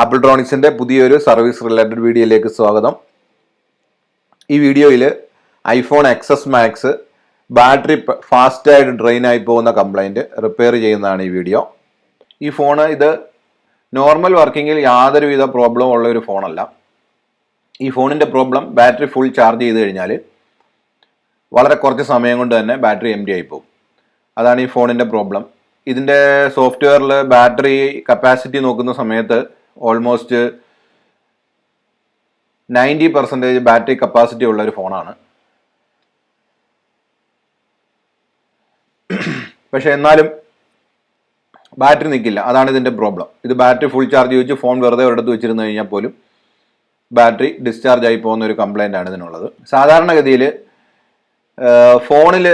Apple ട്രോണിക്സിൻ്റെ പുതിയൊരു service related വീഡിയോയിലേക്ക് സ്വാഗതം. ഈ വീഡിയോയിൽ ഐഫോൺ എക്സസ് മാക്സ് ബാറ്ററി ഫാസ്റ്റായിട്ട് ഡ്രെയിൻ ആയി പോകുന്ന കംപ്ലൈൻറ്റ് റിപ്പയർ ചെയ്യുന്നതാണ് ഈ വീഡിയോ. ഈ ഫോണ് ഇത് നോർമൽ വർക്കിങ്ങിൽ യാതൊരുവിധ പ്രോബ്ലം ഉള്ള ഒരു ഫോണല്ല. ഈ ഫോണിൻ്റെ പ്രോബ്ലം ബാറ്ററി ഫുൾ ചാർജ് ചെയ്ത് കഴിഞ്ഞാൽ വളരെ കുറച്ച് സമയം കൊണ്ട് തന്നെ ബാറ്ററി എം ടി ആയി പോകും. അതാണ് ഈ ഫോണിൻ്റെ പ്രോബ്ലം. ഇതിൻ്റെ സോഫ്റ്റ്വെയറിൽ ബാറ്ററി കപ്പാസിറ്റി നോക്കുന്ന സമയത്ത് ഓൾമോസ്റ്റ് 90% ബാറ്ററി കപ്പാസിറ്റി ഉള്ള ഒരു ഫോണാണ്. പക്ഷെ എന്നാലും ബാറ്ററി നിൽക്കില്ല. അതാണ് ഇതിൻ്റെ പ്രോബ്ലം. ഇത് ബാറ്ററി ഫുൾ ചാർജ് വെച്ച് ഫോൺ വെറുതെ ഒരിടത്ത് വെച്ചിരുന്നു കഴിഞ്ഞാൽ പോലും ബാറ്ററി ഡിസ്ചാർജ് ആയി പോകുന്ന ഒരു കംപ്ലൈൻ്റ് ആണ് ഇതിനുള്ളത്. സാധാരണഗതിയിൽ ഫോണിൽ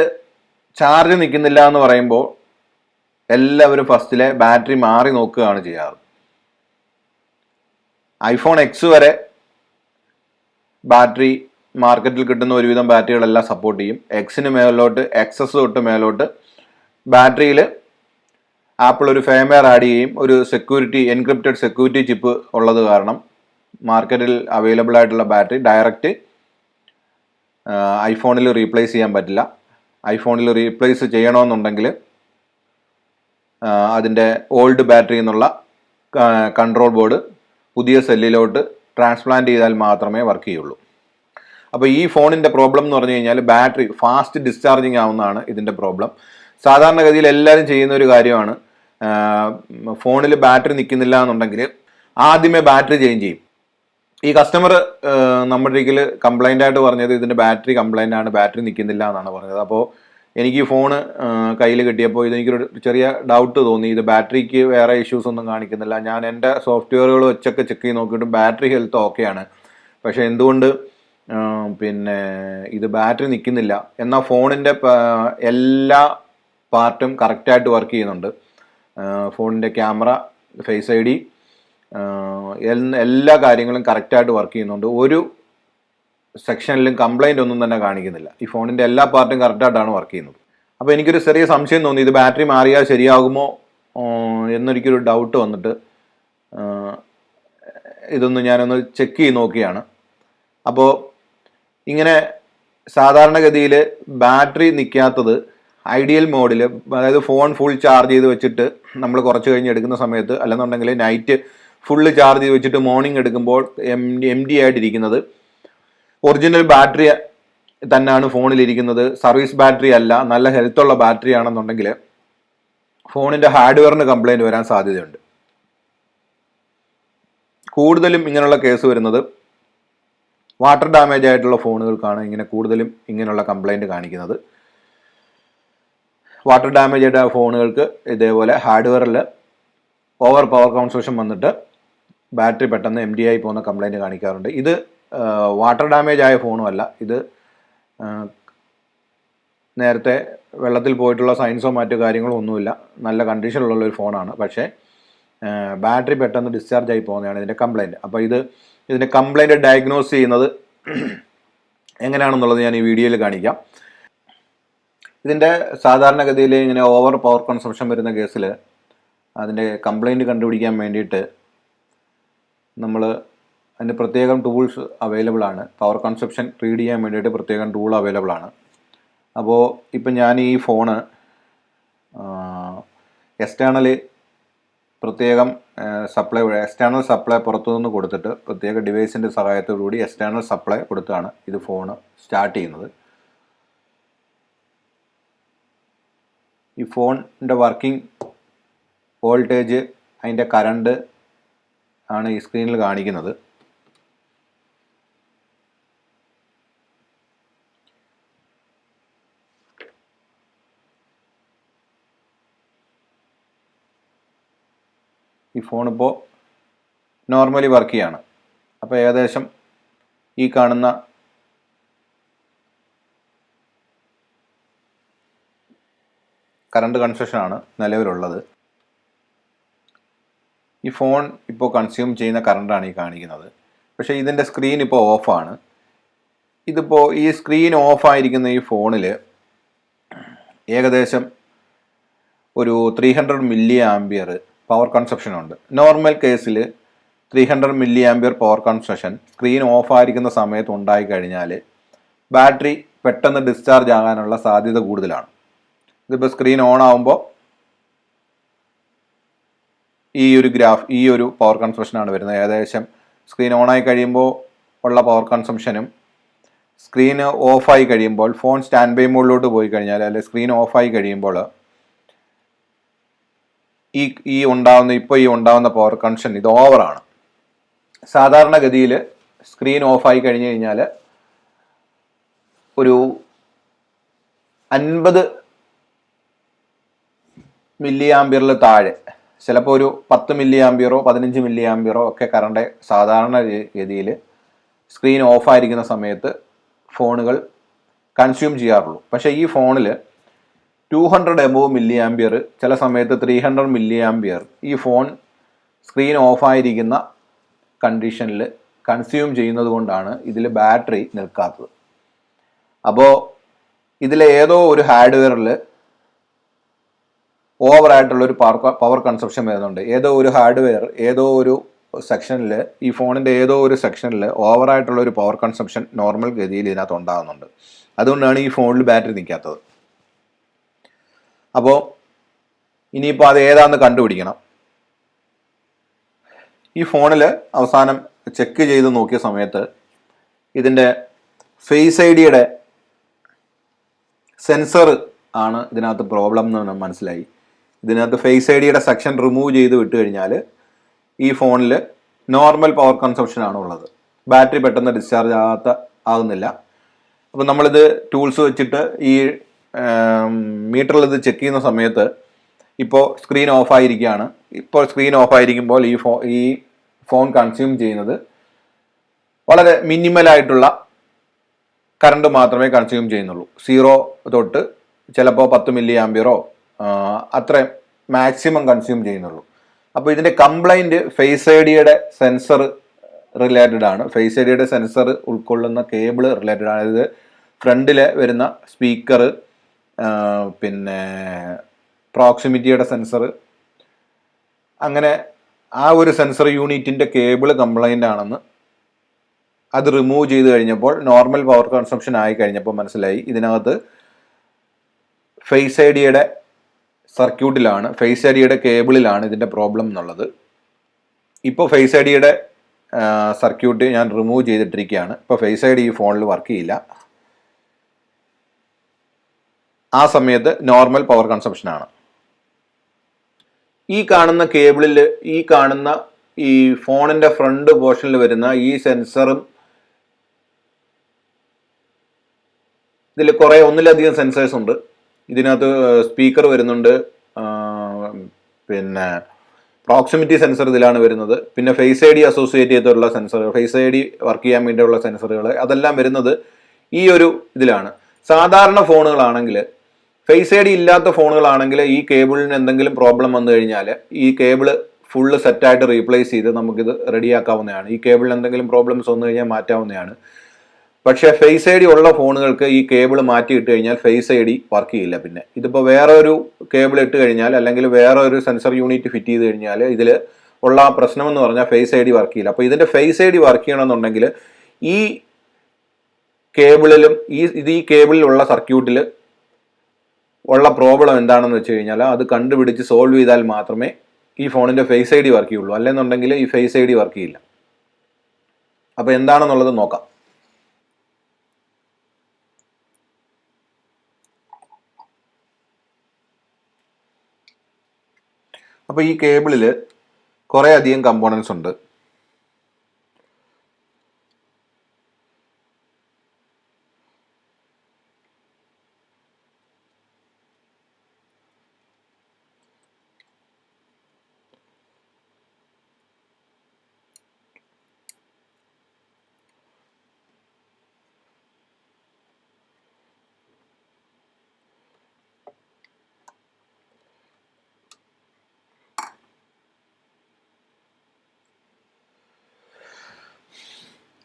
ചാർജ് നിൽക്കുന്നില്ല എന്ന് പറയുമ്പോൾ എല്ലാവരും ഫസ്റ്റിലെ ബാറ്ററി മാറി നോക്കുകയാണ് ചെയ്യാറ്. ഐഫോൺ എക്സ് വരെ ബാറ്ററി മാർക്കറ്റിൽ കിട്ടുന്ന ഒരുവിധം ബാറ്ററികളെല്ലാം സപ്പോർട്ട് ചെയ്യും. എക്സിന് മേലോട്ട് എക്സസ് തൊട്ട് മേലോട്ട് ബാറ്ററിയിൽ ആപ്പിൾ ഒരു ഫേംവെയർ ആഡ് ചെയ്യും. ഒരു എൻക്രിപ്റ്റഡ് സെക്യൂരിറ്റി ചിപ്പ് ഉള്ളത് കാരണം മാർക്കറ്റിൽ അവൈലബിൾ ആയിട്ടുള്ള ബാറ്ററി ഡയറക്റ്റ് ഐഫോണിൽ റീപ്ലേസ് ചെയ്യാൻ പറ്റില്ല. ഐഫോണിൽ റീപ്ലേസ് ചെയ്യണമെന്നുണ്ടെങ്കിൽ അതിൻ്റെ ഓൾഡ് ബാറ്ററി എന്നുള്ള കൺട്രോൾ ബോർഡ് പുതിയ സെല്ലിലോട്ട് ട്രാൻസ്പ്ലാന്റ് ചെയ്താൽ മാത്രമേ വർക്ക് ചെയ്യുള്ളൂ. അപ്പോൾ ഈ ഫോണിൻ്റെ പ്രോബ്ലം എന്ന് പറഞ്ഞു കഴിഞ്ഞാൽ ബാറ്ററി ഫാസ്റ്റ് ഡിസ്ചാർജിങ് ആവുന്നതാണ് ഇതിൻ്റെ പ്രോബ്ലം. സാധാരണഗതിയിൽ എല്ലാവരും ചെയ്യുന്ന ഒരു കാര്യമാണ്, ഫോണിൽ ബാറ്ററി നിൽക്കുന്നില്ല എന്നുണ്ടെങ്കിൽ ആദ്യമേ ബാറ്ററി ചേഞ്ച് ചെയ്യും. ഈ കസ്റ്റമർ നമ്മുടെ ഒരിക്കൽ കംപ്ലൈൻ്റ് ആയിട്ട് പറഞ്ഞത് ഇതിൻ്റെ ബാറ്ററി കംപ്ലൈൻ്റ് ആണ്, ബാറ്ററി നിൽക്കുന്നില്ല എന്നാണ് പറഞ്ഞത്. അപ്പോൾ എനിക്ക് ഈ ഫോണ് കയ്യിൽ കിട്ടിയപ്പോൾ ഇതെനിക്കൊരു ചെറിയ ഡൗട്ട് തോന്നി. ഇത് ബാറ്ററിക്ക് വേറെ ഇഷ്യൂസ് ഒന്നും കാണിക്കുന്നില്ല. ഞാൻ എൻ്റെ സോഫ്റ്റ്വെയറുകൾ വെച്ചൊക്കെ ചെക്ക് ചെയ്ത് നോക്കിയിട്ട് ബാറ്ററി ഹെൽത്ത് ഓക്കെയാണ്. പക്ഷേ എന്തുകൊണ്ട് ഇത് ബാറ്ററി നിൽക്കുന്നില്ല? എന്നാൽ ഫോണിൻ്റെ എല്ലാ പാർട്ടും കറക്റ്റായിട്ട് വർക്ക് ചെയ്യുന്നുണ്ട്. ഫോണിൻ്റെ ക്യാമറ, ഫേസ് ഐ ഡി, എല്ലാ കാര്യങ്ങളും കറക്റ്റായിട്ട് വർക്ക് ചെയ്യുന്നുണ്ട്. ഒരു സെക്ഷനിലും കംപ്ലൈൻ്റ് ഒന്നും തന്നെ കാണിക്കുന്നില്ല. ഈ ഫോണിൻ്റെ എല്ലാ പാർട്ടും കറക്റ്റായിട്ടാണ് വർക്ക് ചെയ്യുന്നത്. അപ്പോൾ എനിക്കൊരു ചെറിയ സംശയം തോന്നി, ഇത് ബാറ്ററി മാറിയാൽ ശരിയാകുമോ എന്നൊരിക്കൊരു ഡൗട്ട് വന്നിട്ട് ഞാനൊന്ന് ചെക്ക് ചെയ്ത് നോക്കിയാണ്. അപ്പോൾ ഇങ്ങനെ സാധാരണഗതിയിൽ ബാറ്ററി നിൽക്കാത്തത് ഐഡിയൽ മോഡിൽ, അതായത് ഫോൺ ഫുൾ ചാർജ് ചെയ്ത് വെച്ചിട്ട് നമ്മൾ കുറച്ച് കഴിഞ്ഞ് എടുക്കുന്ന സമയത്ത്, അല്ലെന്നുണ്ടെങ്കിൽ നൈറ്റ് ഫുള്ള് ചാർജ് ചെയ്ത് വെച്ചിട്ട് മോർണിംഗ് എടുക്കുമ്പോൾ എം ഡി ആയിട്ടിരിക്കുന്നത് ഒറിജിനൽ ബാറ്ററി തന്നെയാണ് ഫോണിലിരിക്കുന്നത്, സർവീസ് ബാറ്ററി അല്ല, നല്ല ഹെൽത്തുള്ള ബാറ്ററി ആണെന്നുണ്ടെങ്കിൽ ഫോണിൻ്റെ ഹാർഡ്വെയറിന് കംപ്ലൈൻറ്റ് വരാൻ സാധ്യതയുണ്ട്. കൂടുതലും ഇങ്ങനെയുള്ള കേസ് വരുന്നത് വാട്ടർ ഡാമേജ് ആയിട്ടുള്ള ഫോണുകൾക്കാണ് കൂടുതലും ഇങ്ങനെയുള്ള കംപ്ലൈൻറ്റ് കാണിക്കുന്നത്. വാട്ടർ ഡാമേജ് ആയിട്ട് ഫോണുകൾക്ക് ഇതേപോലെ ഹാർഡ്വെയറിൽ ഓവർ പവർ കൺസംഷൻ വന്നിട്ട് ബാറ്ററി പെട്ടെന്ന് എം ഡി ആയി പോകുന്ന കംപ്ലൈൻറ്റ് കാണിക്കാറുണ്ട്. ഇത് വാട്ടർ ഡാമേജ് ആയ ഫോണുമല്ല, ഇത് നേരത്തെ വെള്ളത്തിൽ പോയിട്ടുള്ള സൈൻസോ മറ്റു കാര്യങ്ങളോ ഒന്നുമില്ല, നല്ല കണ്ടീഷനിലുള്ളൊരു ഫോണാണ്. പക്ഷേ ബാറ്ററി പെട്ടെന്ന് ഡിസ്ചാർജ് ആയി പോകുന്നതാണ് ഇതിൻ്റെ കംപ്ലൈൻറ്റ്. അപ്പോൾ ഇതിൻ്റെ കംപ്ലൈൻറ്റ് ഡയഗ്നോസ് ചെയ്യുന്നത് എങ്ങനെയാണെന്നുള്ളത് ഞാൻ ഈ വീഡിയോയിൽ കാണിക്കാം. ഇതിൻ്റെ സാധാരണഗതിയിൽ ഇങ്ങനെ ഓവർ പവർ കൺസംഷൻ വരുന്ന കേസിൽ അതിൻ്റെ കംപ്ലൈൻറ്റ് കണ്ടുപിടിക്കാൻ വേണ്ടിയിട്ട് അതിന് പ്രത്യേകം ടൂൾസ് അവൈലബിൾ ആണ്. പവർ കൺസപ്ഷൻ റീഡ് ചെയ്യാൻ വേണ്ടിയിട്ട് പ്രത്യേകം ടൂൾ അവൈലബിൾ ആണ്. അപ്പോൾ ഇപ്പം ഞാൻ ഈ ഫോണ് പ്രത്യേകം എക്സ്റ്റേണൽ സപ്ലൈ പുറത്തുനിന്ന് കൊടുത്തിട്ട് പ്രത്യേക ഡിവൈസിൻ്റെ സഹായത്തോടുകൂടി എക്സ്റ്റേണൽ സപ്ലൈ കൊടുത്താണ് ഇത് ഫോണ് സ്റ്റാർട്ട് ചെയ്യുന്നത്. ഈ ഫോണിൻ്റെ വർക്കിംഗ് വോൾട്ടേജ്, അതിൻ്റെ കറണ്ട് ആണ് ഈ സ്ക്രീനിൽ കാണിക്കുന്നത്. ഈ ഫോണിപ്പോൾ നോർമലി വർക്ക് ചെയ്യാണ്. അപ്പോൾ ഏകദേശം ഈ കാണുന്ന കറണ്ട് കൺസപ്ഷനാണ് നിലവിലുള്ളത്. ഈ ഫോൺ ഇപ്പോൾ കൺസ്യൂം ചെയ്യുന്ന കറണ്ടാണ് ഈ കാണിക്കുന്നത്. പക്ഷേ ഇതിൻ്റെ സ്ക്രീൻ ഇപ്പോൾ ഓഫാണ്. ഇതിപ്പോൾ ഈ സ്ക്രീൻ ഓഫായിരിക്കുന്ന ഈ ഫോണിൽ ഏകദേശം ഒരു 300 മില്ലി ആംപിയർ പവർ കൺസപ്ഷൻ ഉണ്ട്. നോർമൽ കേസിൽ 300 milli ampere power consumption screen off ആയിരിക്കുന്ന സമയത്ത് ഉണ്ടായിക്കഴിഞ്ഞാൽ ബാറ്ററി പെട്ടെന്ന് ഡിസ്ചാർജ് ആകാനുള്ള സാധ്യത കൂടുതലാണ്. ഇതിപ്പോൾ സ്ക്രീൻ ഓൺ ആകുമ്പോൾ ഈ ഒരു പവർ കൺസംഷനാണ് വരുന്നത്. ഏകദേശം സ്ക്രീൻ ഓണായി കഴിയുമ്പോൾ ഉള്ള പവർ കൺസംഷനും സ്ക്രീൻ ഓഫായി കഴിയുമ്പോൾ ഫോൺ സ്റ്റാൻഡ് ബൈ മോഡിലോട്ട് പോയി കഴിഞ്ഞാൽ അല്ലെങ്കിൽ സ്ക്രീൻ ഓഫായി കഴിയുമ്പോൾ ഈ ഉണ്ടാവുന്ന പവർ കൺസംഷൻ ഇത് ഓവറാണ്. സാധാരണഗതിയിൽ സ്ക്രീൻ ഓഫായി കഴിഞ്ഞു കഴിഞ്ഞാൽ ഒരു 50 മില്ലി ആംപിയറിൽ താഴെ, ചിലപ്പോൾ ഒരു 10 മില്ലി ആംപിയറോ 15 മില്ലി ആംപിയറോ ഒക്കെ കറണ്ട് സാധാരണ ഗതിയിൽ സ്ക്രീൻ ഓഫായിരിക്കുന്ന സമയത്ത് ഫോണുകൾ കൺസ്യൂം ചെയ്യാറുള്ളൂ. പക്ഷേ ഈ ഫോണിൽ 200 എബോവ് മില്ലി ആംപിയർ, ചില സമയത്ത് 300 മില്ലി ആംപിയർ ഈ ഫോൺ സ്ക്രീൻ ഓഫായിരിക്കുന്ന കണ്ടീഷനിൽ കൺസ്യൂം ചെയ്യുന്നത് കൊണ്ടാണ് ഇതിൽ ബാറ്ററി നിൽക്കാത്തത്. അപ്പോൾ ഇതിലെ ഏതോ ഒരു ഹാർഡ്വെയറിൽ ഓവറായിട്ടുള്ളൊരു പവർ കൺസപ്ഷൻ വരുന്നുണ്ട്. ഏതോ ഒരു ഹാർഡ്വെയർ ഏതോ ഒരു സെക്ഷനിൽ, ഈ ഫോണിൻ്റെ ഏതോ ഒരു സെക്ഷനിൽ ഓവറായിട്ടുള്ളൊരു പവർ കൺസപ്ഷൻ നോർമൽ ഗതിയിൽ ഇതിനകത്ത് ഉണ്ടാകുന്നുണ്ട്. അതുകൊണ്ടാണ് ഈ ഫോണിൽ ബാറ്ററി നിൽക്കാത്തത്. അപ്പോൾ ഇനിയിപ്പോൾ അത് ഏതാണെന്ന് കണ്ടുപിടിക്കണം. ഈ ഫോണിൽ അവസാനം ചെക്ക് ചെയ്ത് നോക്കിയ സമയത്ത് ഇതിൻ്റെ ഫേസ് ഐ ഡിയുടെ സെൻസർ ആണ് ഇതിനകത്ത് പ്രോബ്ലം എന്ന് മനസ്സിലായി. ഇതിനകത്ത് ഫേസ് ഐ ഡിയുടെ സെക്ഷൻ റിമൂവ് ചെയ്ത് വിട്ട് കഴിഞ്ഞാൽ ഈ ഫോണിൽ നോർമൽ പവർ കൺസംഷൻ ആണ് ഉള്ളത്. ബാറ്ററി പെട്ടെന്ന് ഡിസ്ചാർജ് ആകുന്നില്ല. അപ്പോൾ നമ്മളിത് ടൂൾസ് വെച്ചിട്ട് ഈ മീറ്ററിൽ ഇത് ചെക്ക് ചെയ്യുന്ന സമയത്ത് ഇപ്പോൾ സ്ക്രീൻ ഓഫായിരിക്കുകയാണ്. ഇപ്പോൾ സ്ക്രീൻ ഓഫായിരിക്കുമ്പോൾ ഈ ഫോൺ കൺസ്യൂം ചെയ്യുന്നത് വളരെ മിനിമലായിട്ടുള്ള കറണ്ട് മാത്രമേ കൺസ്യൂം ചെയ്യുന്നുള്ളൂ. 0 തൊട്ട് ചിലപ്പോൾ 10 മില്ലി ആംപിയറോ അത്ര മാക്സിമം കൺസ്യൂം ചെയ്യുന്നുള്ളൂ. അപ്പോൾ ഇതിൻ്റെ കംപ്ലൈൻറ്റ് ഫേസ് ഐ ഡിയുടെ സെൻസർ റിലേറ്റഡ് ആണ്. ഫേസ് ഐ ഡിയുടെ സെൻസർ ഉൾക്കൊള്ളുന്ന കേബിൾ റിലേറ്റഡ് ആണ്. ഇത് ഫ്രണ്ടിൽ വരുന്ന സ്പീക്കർ, പിന്നെ പ്രോക്സിമിറ്റിയുടെ സെൻസർ, അങ്ങനെ ആ ഒരു സെൻസർ യൂണിറ്റിൻ്റെ കേബിൾ കംപ്ലൈൻ്റ് ആണെന്ന് അത് റിമൂവ് ചെയ്ത് കഴിഞ്ഞപ്പോൾ നോർമൽ പവർ കൺസംഷൻ ആയി കഴിഞ്ഞപ്പോൾ മനസ്സിലായി ഇതിനകത്ത് ഫേസ് ഐ ഡിയുടെ സർക്യൂട്ടിലാണ്, ഫേസ് ഐ ഡിയുടെ കേബിളിലാണ് ഇതിൻ്റെ പ്രോബ്ലം എന്നുള്ളത്. ഇപ്പോൾ ഫേസ് ഐ ഡിയുടെ സർക്യൂട്ട് ഞാൻ റിമൂവ് ചെയ്തിട്ടിരിക്കുകയാണ്. ഇപ്പോൾ ഫേസ് ഐ ഡി ഈ ഫോണിൽ വർക്ക് ചെയ്യില്ല. ആ സമയത്ത് നോർമൽ പവർ കൺസംഷനാണ്. ഈ കാണുന്ന കേബിളിൽ, ഈ ഫോണിൻ്റെ ഫ്രണ്ട് പോർഷനിൽ വരുന്ന ഈ സെൻസറും, ഇതിൽ ഒന്നിലധികം സെൻസേഴ്സ് ഉണ്ട്. ഇതിനകത്ത് സ്പീക്കർ വരുന്നുണ്ട്, പിന്നെ പ്രോക്സിമിറ്റി സെൻസർ ഇതിലാണ് വരുന്നത്, പിന്നെ ഫേസ് ഐ ഡി അസോസിയേറ്റ് ചെയ്തിട്ടുള്ള sensor, face I D work ചെയ്യാൻ വേണ്ടിയുള്ള സെൻസറുകൾ, അതെല്ലാം വരുന്നത് ഈ ഒരു ഇതിലാണ്. സാധാരണ ഫോണുകളാണെങ്കിൽ, ഫേസ് ഐ ഡി ഇല്ലാത്ത ഫോണുകളാണെങ്കിൽ ഈ കേബിളിന് എന്തെങ്കിലും പ്രോബ്ലം വന്നു കഴിഞ്ഞാൽ ഈ കേബിള് ഫുള്ള് സെറ്റായിട്ട് റീപ്ലേസ് ചെയ്ത് നമുക്കിത് റെഡിയാക്കാവുന്നതാണ്. ഈ കേബിളിന് എന്തെങ്കിലും പ്രോബ്ലംസ് വന്നു കഴിഞ്ഞാൽ മാറ്റാവുന്നതാണ്. പക്ഷേ ഫേസ് ഐ ഡി ഉള്ള ഫോണുകൾക്ക് ഈ കേബിൾ മാറ്റി ഇട്ട് കഴിഞ്ഞാൽ ഫേസ് ഐ ഡി വർക്ക് ചെയ്യില്ല. പിന്നെ ഇതിപ്പോൾ വേറെ ഒരു കേബിൾ ഇട്ട് കഴിഞ്ഞാൽ, അല്ലെങ്കിൽ വേറെ ഒരു സെൻസർ യൂണിറ്റ് ഫിറ്റ് ചെയ്ത് കഴിഞ്ഞാൽ ഇതിൽ ഉള്ള പ്രശ്നം എന്ന് പറഞ്ഞാൽ ഫേസ് ഐ ഡി വർക്ക് ചെയ്യില്ല. അപ്പോൾ ഇതിൻ്റെ ഫേസ് ഐ ഡി വർക്ക് ചെയ്യണമെന്നുണ്ടെങ്കിൽ ഈ കേബിളിലും ഈ കേബിളിലുള്ള സർക്യൂട്ടിൽ ഉള്ള പ്രോബ്ലം എന്താണെന്ന് വെച്ച് കഴിഞ്ഞാൽ അത് കണ്ടുപിടിച്ച് സോൾവ് ചെയ്താൽ മാത്രമേ ഈ ഫോണിൻ്റെ ഫേസ് ഐ ഡി വർക്ക് ചെയ്യുള്ളൂ. അല്ലെന്നുണ്ടെങ്കിൽ ഈ ഫേസ് ഐ ഡി വർക്ക് ചെയ്യില്ല. അപ്പോൾ എന്താണെന്നുള്ളത് നോക്കാം. അപ്പോൾ ഈ കേബിളിൽ കുറേ അധികം കമ്പോണൻസ് ഉണ്ട്.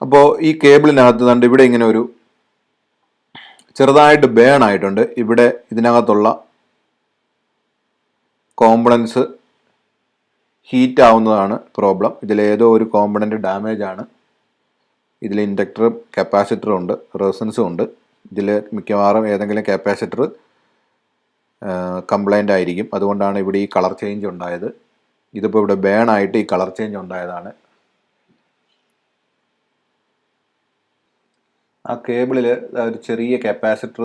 അപ്പോൾ ഈ കേബിളിനകത്ത് കണ്ട് ഇവിടെ ഇങ്ങനെ ഒരു ചെറുതായിട്ട് ബേൺ ആയിട്ടുണ്ട്. ഇവിടെ ഇതിനകത്തുള്ള കോമ്പണൻസ് ഹീറ്റ് ആവുന്നതാണ് പ്രോബ്ലം. ഇതിലേതോ ഒരു കോമ്പണൻറ്റ് ഡാമേജ് ആണ്. ഇതിൽ ഇൻഡക്ടറും കപ്പാസിറ്ററും ഉണ്ട്, റെസിസ്റ്റൻസും ഉണ്ട്. ഇതിൽ മിക്കവാറും ഏതെങ്കിലും കപ്പാസിറ്റർ കംപ്ലൈൻ്റ് ആയിരിക്കും. അതുകൊണ്ടാണ് ഇവിടെ ഈ കളർ ചേഞ്ച് ഉണ്ടായത്. ഇതിപ്പോൾ ഇവിടെ ബേൺ ആയിട്ട് ഈ കളർ ചേഞ്ച് ഉണ്ടായതാണ്. ആ കേബിളിൽ ഒരു ചെറിയ കപ്പാസിറ്റർ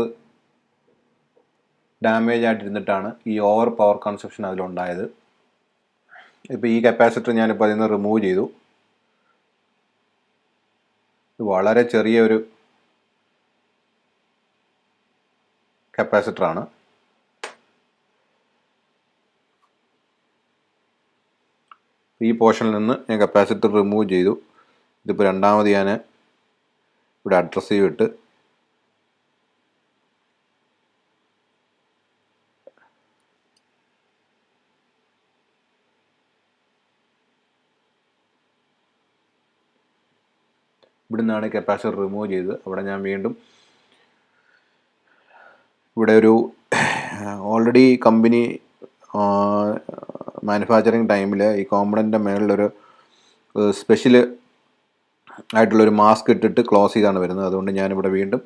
ഡാമേജ് ആയിട്ടിരുന്നിട്ടാണ് ഈ ഓവർ പവർ കൺസപ്ഷൻ അതിലുണ്ടായത്. ഇപ്പോൾ ഈ കപ്പാസിറ്റർ ഞാനിപ്പോൾ അതിൽ നിന്ന് റിമൂവ് ചെയ്തു. ഇത് വളരെ ചെറിയൊരു കപ്പാസിറ്ററാണ്. ഈ പോർഷനിൽ നിന്ന് ഞാൻ കപ്പാസിറ്റർ റിമൂവ് ചെയ്തു. ഇതിപ്പോൾ രണ്ടാമത് ഞാൻ ഇവിടെ അഡ്രസ്സീവ് ഇട്ട് ഇവിടെ നിന്നാണ് കപ്പാസിറ്റർ റിമൂവ് ചെയ്തത്. അവിടെ ഞാൻ വീണ്ടും ഇവിടെ ഒരു ഓൾറെഡി കമ്പനി മാനുഫാക്ചറിങ് ടൈമിൽ ഈ കോമ്പണൻറ്റിൻ്റെ മേളിലൊരു സ്പെഷ്യൽ ആയിട്ടുള്ളൊരു മാസ്ക് ഇട്ടിട്ട് ക്ലോസ് ചെയ്താണ് വരുന്നത്. അതുകൊണ്ട് ഞാനിവിടെ വീണ്ടും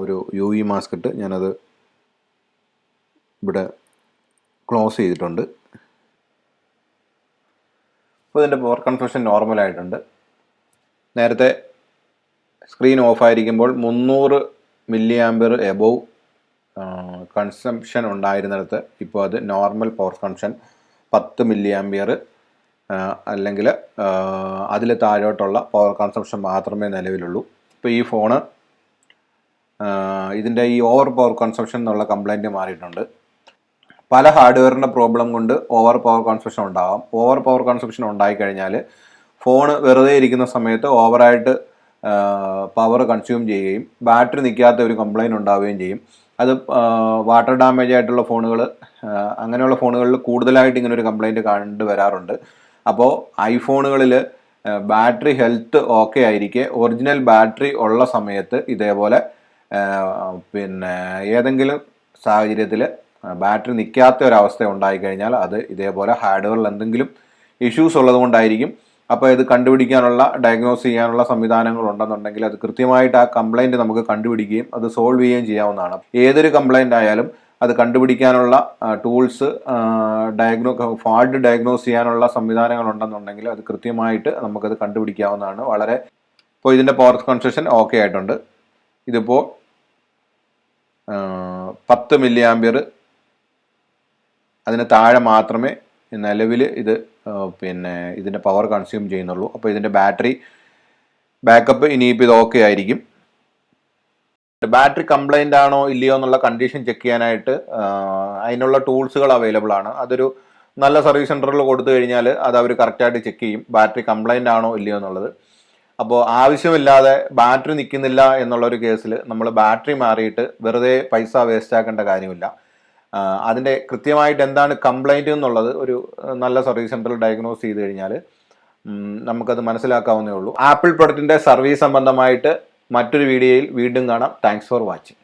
ഒരു UV മാസ്ക് ഇട്ട് ഞാനത് ഇവിടെ ക്ലോസ് ചെയ്തിട്ടുണ്ട്. അപ്പോൾ ഇതിൻ്റെ പവർ കൺസപ്ഷൻ നോർമലായിട്ടുണ്ട്. നേരത്തെ സ്ക്രീൻ ഓഫായിരിക്കുമ്പോൾ 300 മില്ലി ആംപിയർ എബോവ് കൺസംഷൻ ഉണ്ടായിരുന്നിടത്ത് ഇപ്പോൾ അത് normal power consumption 10 milli ampere അല്ലെങ്കിൽ അതിൽ താഴോട്ടുള്ള പവർ കൺസംഷൻ മാത്രമേ നിലവിലുള്ളൂ. ഇപ്പോൾ ഈ ഫോണ് ഇതിൻ്റെ ഈ ഓവർ പവർ കൺസംഷൻ എന്നുള്ള കംപ്ലൈൻറ്റ് മാറിയിട്ടുണ്ട്. പല ഹാർഡ്വെയറിൻ്റെ പ്രോബ്ലം കൊണ്ട് ഓവർ പവർ കൺസംഷൻ ഉണ്ടാകാം. ഓവർ പവർ കൺസംഷൻ ഉണ്ടായിക്കഴിഞ്ഞാൽ ഫോണ് വെറുതെ ഇരിക്കുന്ന സമയത്ത് ഓവറായിട്ട് പവർ കൺസ്യൂം ചെയ്യുകയും ബാറ്ററി നിൽക്കാത്ത ഒരു കംപ്ലൈൻറ്റ് ഉണ്ടാവുകയും ചെയ്യും. അത് വാട്ടർ ഡാമേജ് ആയിട്ടുള്ള ഫോണുകൾ, അങ്ങനെയുള്ള ഫോണുകളിൽ കൂടുതലായിട്ട് ഇങ്ങനൊരു കംപ്ലൈൻറ്റ് കണ്ടുവരാറുണ്ട്. അപ്പോൾ ഐഫോണുകളിൽ ബാറ്ററി ഹെൽത്ത് ഓക്കെ ആയിരിക്കെ ഒറിജിനൽ ബാറ്ററി ഉള്ള സമയത്ത് ഇതേപോലെ ഏതെങ്കിലും സാഹചര്യത്തിൽ ബാറ്ററി നിൽക്കാത്ത ഒരവസ്ഥ ഉണ്ടായിക്കഴിഞ്ഞാൽ അത് ഇതേപോലെ ഹാർഡ്വെയറിൽ എന്തെങ്കിലും ഇഷ്യൂസ് ഉള്ളത് കൊണ്ടായിരിക്കും. അപ്പോൾ ഇത് കണ്ടുപിടിക്കാനുള്ള, ഡയഗ്നോസ് ചെയ്യാനുള്ള സംവിധാനങ്ങൾ ഉണ്ടെന്നുണ്ടെങ്കിൽ അത് കൃത്യമായിട്ട് ആ കംപ്ലൈൻറ്റ് നമുക്ക് കണ്ടുപിടിക്കുകയും അത് സോൾവ് ചെയ്യുകയും ചെയ്യാവുന്നതാണ്. ഏതൊരു കംപ്ലൈൻ്റ് ആയാലും അത് കണ്ടുപിടിക്കാനുള്ള ടൂൾസ്, ഫാൾട്ട് ഡയഗ്നോസ് ചെയ്യാനുള്ള സംവിധാനങ്ങൾ ഉണ്ടെന്നുണ്ടെങ്കിൽ അത് കൃത്യമായിട്ട് നമുക്കത് കണ്ടുപിടിക്കാവുന്നതാണ്. ഇപ്പോൾ ഇതിൻ്റെ പവർ കൺസപ്ഷൻ ഓക്കെ ആയിട്ടുണ്ട്. ഇതിപ്പോൾ 10 മില്ലി ആംപിയർ അതിന് താഴെ മാത്രമേ നിലവിൽ ഇത് ഇതിൻ്റെ പവർ കൺസ്യൂം ചെയ്യുന്നുള്ളൂ. അപ്പോൾ ഇതിൻ്റെ ബാറ്ററി ബാക്കപ്പ് ഇനിയിപ്പോൾ ഇത് ഓക്കെ ആയിരിക്കും. ബാറ്ററി കംപ്ലൈൻ്റ് ആണോ ഇല്ലയോ എന്നുള്ള കണ്ടീഷൻ ചെക്ക് ചെയ്യാനായിട്ട് അതിനുള്ള ടൂൾസുകൾ അവൈലബിൾ ആണ്. അതൊരു നല്ല സർവീസ് സെൻറ്ററിൽ കൊടുത്തു കഴിഞ്ഞാൽ അത് അവർ കറക്റ്റായിട്ട് ചെക്ക് ചെയ്യും ബാറ്ററി കംപ്ലൈൻ്റ് ആണോ ഇല്ലയോ എന്നുള്ളത്. അപ്പോൾ ആവശ്യമില്ലാതെ ബാറ്ററി നിൽക്കുന്നില്ല എന്നുള്ളൊരു കേസിൽ നമ്മൾ ബാറ്ററി മാറിയിട്ട് വെറുതെ പൈസ വേസ്റ്റ് ആക്കേണ്ട കാര്യമില്ല. അതിൻ്റെ കൃത്യമായിട്ട് എന്താണ് കംപ്ലൈൻറ്റ് എന്നുള്ളത് ഒരു നല്ല സർവീസ് സെൻറ്ററിൽ ഡയഗ്നോസ് ചെയ്ത് കഴിഞ്ഞാൽ നമുക്കത് മനസ്സിലാക്കാവുന്നേ ഉള്ളൂ. ആപ്പിൾ പ്രൊഡക്റ്റിൻ്റെ സർവീസ് സംബന്ധമായിട്ട് മറ്റൊരു വീഡിയോയിൽ വീണ്ടും കാണാം. Thanks for watching.